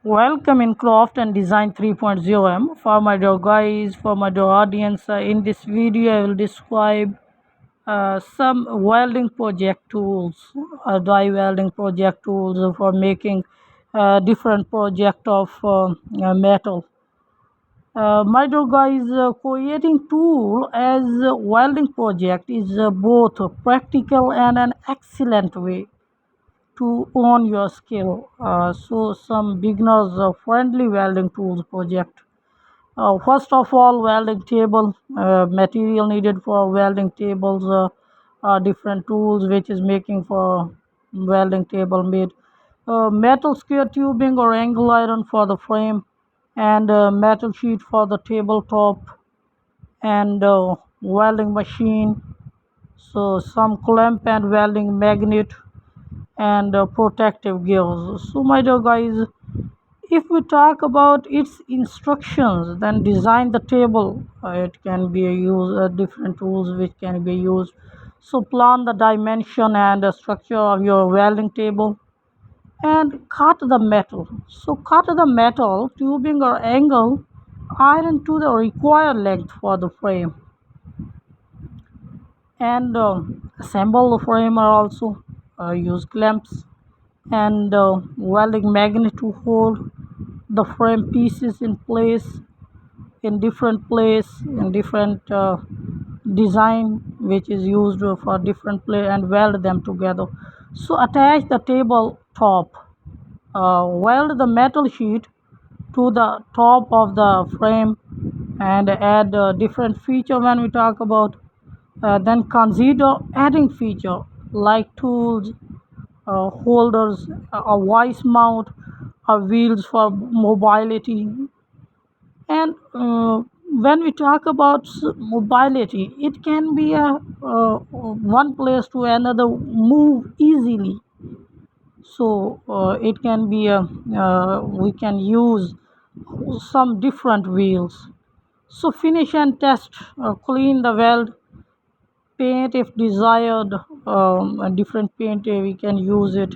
Welcome in Craft and Design 3.0M. For my dear guys, for my dear audience, in this video I will describe some welding project tools, dry welding project tools for making different project of metal. My dear guys, creating tool as a welding project is both practical and an excellent way to own your skill. So some beginners friendly welding tools project. First of all, welding table material needed for welding tables are different tools which is making for welding table made. Metal square tubing or angle iron for the frame, and metal sheet for the tabletop, and welding machine. So some clamp and welding magnet, and protective gears. So my dear guys, if we talk about its instructions, then design the table. It can be used different tools which can be used. So plan the dimension and the structure of your welding table, and cut the metal. So cut the metal tubing or angle iron to the required length for the frame, and assemble the frame are also use clamps and welding magnet to hold the frame pieces in place, in different place, in different design which is used for different place, and weld them together. So attach the table top, weld the metal sheet to the top of the frame, and add different feature when we talk about. Then consider adding feature like tools, holders, a voice mount, wheels for mobility. And when we talk about mobility, it can be a one place to another move easily. So it can be a we can use some different wheels. So finish and test, clean the weld, paint if desired. A different paint we can use it,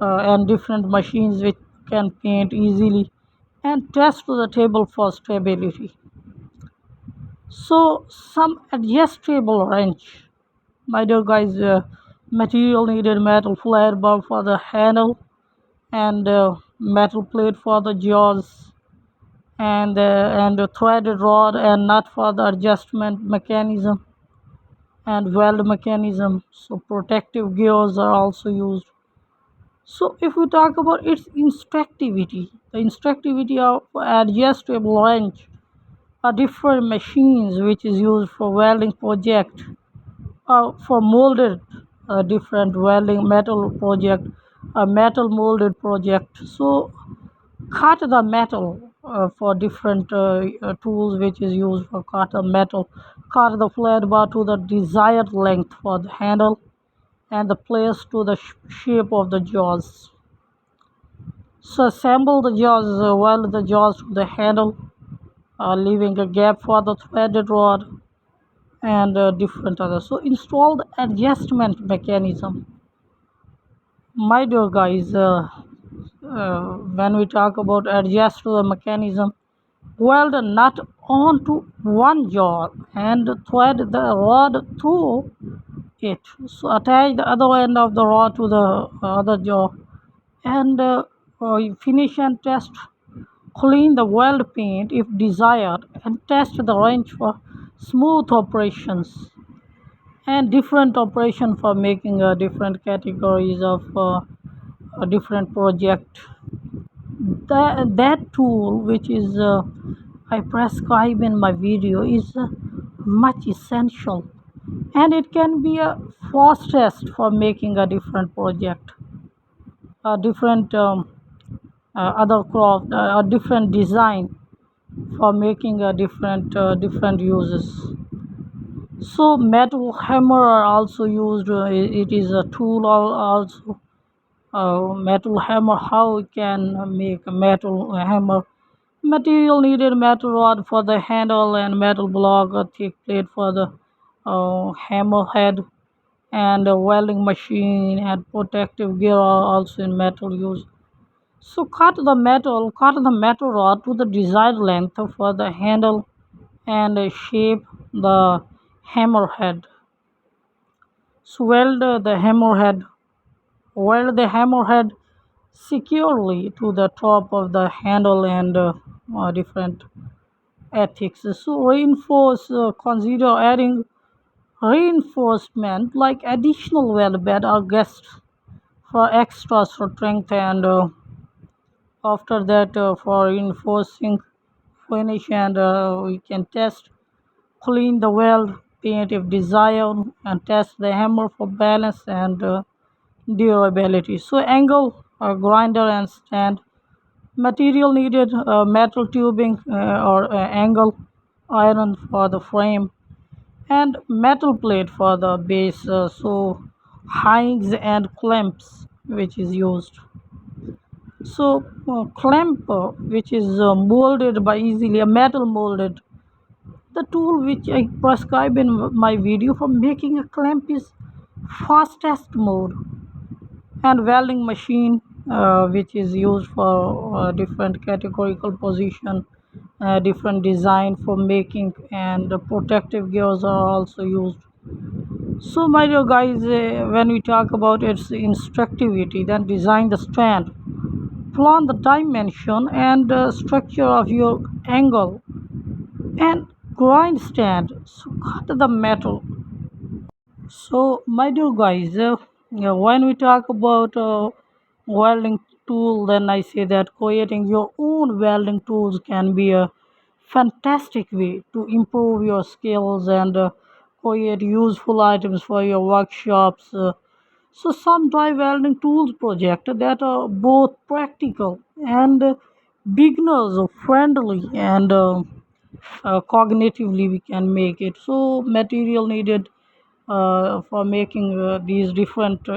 and different machines which can paint easily, and test to the table for stability. So some adjustable wrench, my dear guys, material needed metal flat bar for the handle, and metal plate for the jaws, and a threaded rod and nut for the adjustment mechanism and weld mechanism. So protective gears are also used. So if we talk about its instructivity, the instructivity of adjustable wrench are different machines which is used for welding project, for molded different welding metal project, a metal molded project. So cut the metal for different tools which is used for cut the metal. Cut the flat bar to the desired length for the handle, and the place to the shape of the jaws. So assemble the jaws, weld the jaws to the handle, leaving a gap for the threaded rod, and different others. So install the adjustment mechanism. My dear guys, when we talk about adjust the mechanism, weld a nut onto one jaw and thread the rod through it. So attach the other end of the rod to the other jaw, and finish and test. Clean the weld paint if desired, and test the wrench for smooth operations, and different operation for making different categories of a different project. That tool which is I prescribe in my video is much essential, and it can be a fastest for making a different project, a different other craft, a different design for making a different uses. So metal hammer are also used. It is a tool also. Metal hammer, how we can make a metal hammer. Material needed metal rod for the handle, and metal block, a thick plate for the hammer head, and a welding machine and protective gear are also in metal use. So cut the metal rod to the desired length for the handle and shape the hammerhead. So weld the hammerhead securely to the top of the handle and different ethics. So consider adding reinforcement like additional weld bed or guests for extra strength and after that for reinforcing finish and we can test clean the weld paint if desired and test the hammer for balance and durability. So angle grinder and stand material needed metal tubing or angle iron for the frame and metal plate for the base. So hangs and clamps which is used. So clamp which is molded by easily a metal molded. The tool which I prescribe in my video for making a clamp is fastest mode and welding machine which is used for different categorical position, different design for making and the protective gears are also used. So my dear guys, when we talk about its instructivity, then design the stand, plan the dimension and structure of your angle and grind stand. So cut the metal. So my dear guys, when we talk about welding tool, then I say that creating your own welding tools can be a fantastic way to improve your skills and create useful items for your workshops. So some dry welding tools project that are both practical and beginners friendly and cognitively we can make it. So material needed for making these different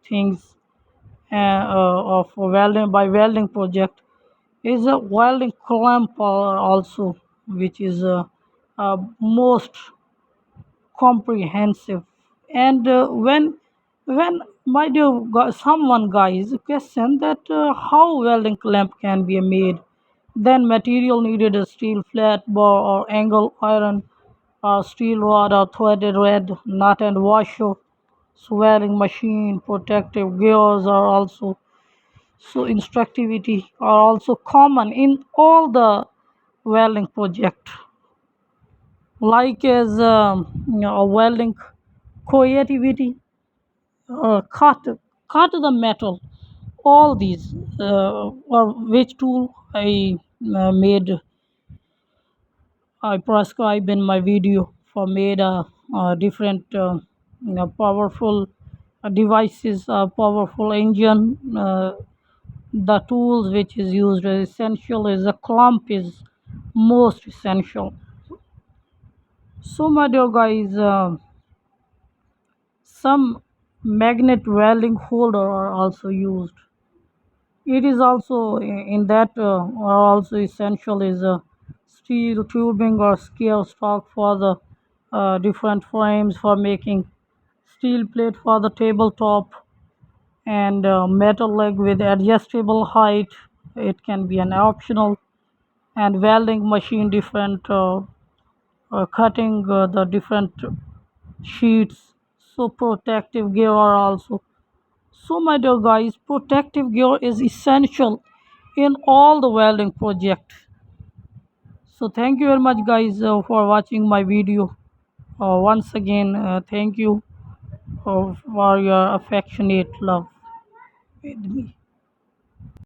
things of welding by welding project is a welding clamp also which is most comprehensive and when my dear someone guys question that how welding clamp can be made, then material needed a steel flat bar or angle iron, steel rod or threaded red nut and washer, swelling machine, protective gears are also so instructivity are also common in all the welding project like as welding creativity, cut the metal. All these or which tool made I prescribe in my video for made different powerful devices, powerful engine. The tools which is used as essential is a clamp is most essential. So my dear guys, some magnet welding holder are also used. It is also in that are also essential is a steel tubing or scale stock for the different frames for making steel plate for the tabletop and metal leg with adjustable height. It can be an optional and welding machine different cutting the different sheets. So protective gear are also. So my dear guys, protective gear is essential in all the welding project. So thank you very much guys for watching my video. Once again, thank you for your affectionate love with me.